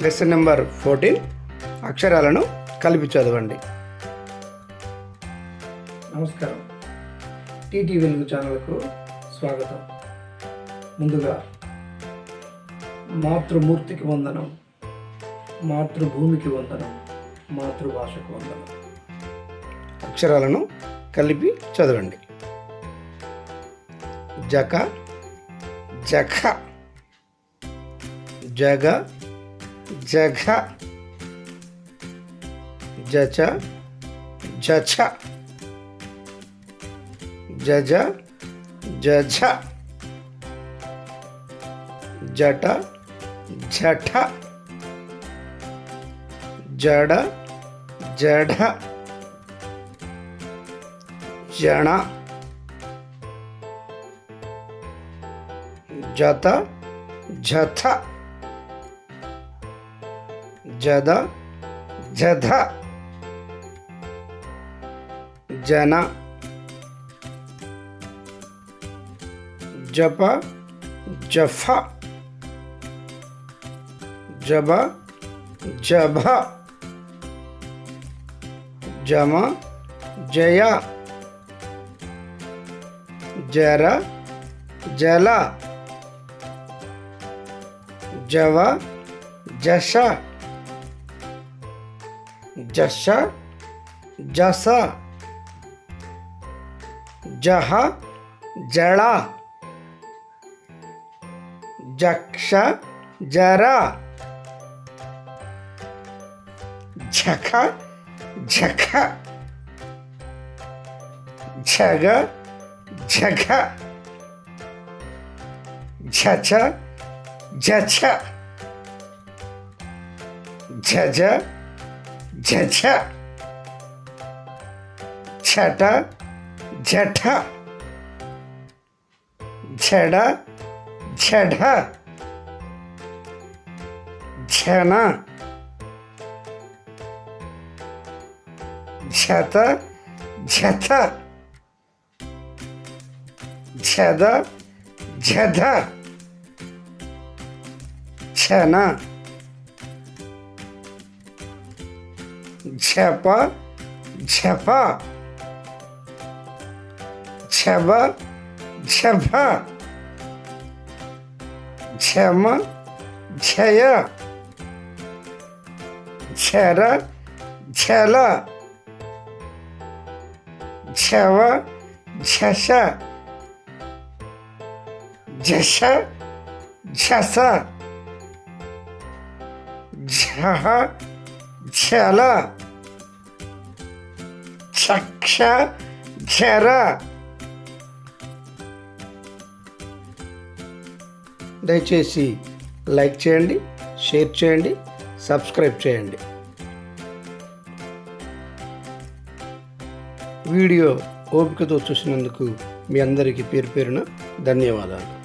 Lesson number 14 అక్షరాలను కలిపి చదవండి. నమస్కారం, టీటీ వెలుగు ఛానల్కు స్వాగతం. ముందుగా మాతృమూర్తికి వందనం, మాతృభూమికి వందనం, మాతృభాషకు వందనం. అక్షరాలను కలిపి చదవండి. జక, జఖ, జగ, జఘ, జచ, జఛ, జజ, జఝ, జట, జఠ, జడ, జఢ, జణ, జత, జథ, జద, జధ, జన, జప, జఫ, జబ, జభ, జమ, జయ, జర, జల, జవ, జష, జష, జస, జహ, జళ, జక్ష, జర, జఖ, జఖ, జగ, జఘ, ఝఛ, ఝఛ, ఝఝ, ఝఝ, ఝట, ఝఠ, ఝడ, ఝఢ, ఝన, ఝత, ఝథ, ఝద, ఝధ, ఝన, ఝప, ఝప, ఝబ, ఝభ, ఝమ, ఝయ, ఝర, ఝల, ఝవ, ఝష, ఝష, ఝస, ఝహ, ఝల, ఝక్ష, ఝర. దయచేసి లైక్ చేయండి, షేర్ చేయండి, సబ్స్క్రైబ్ చేయండి. వీడియో ఓపికతో చూసినందుకు మీ అందరికీ పేరు పేరున ధన్యవాదాలు.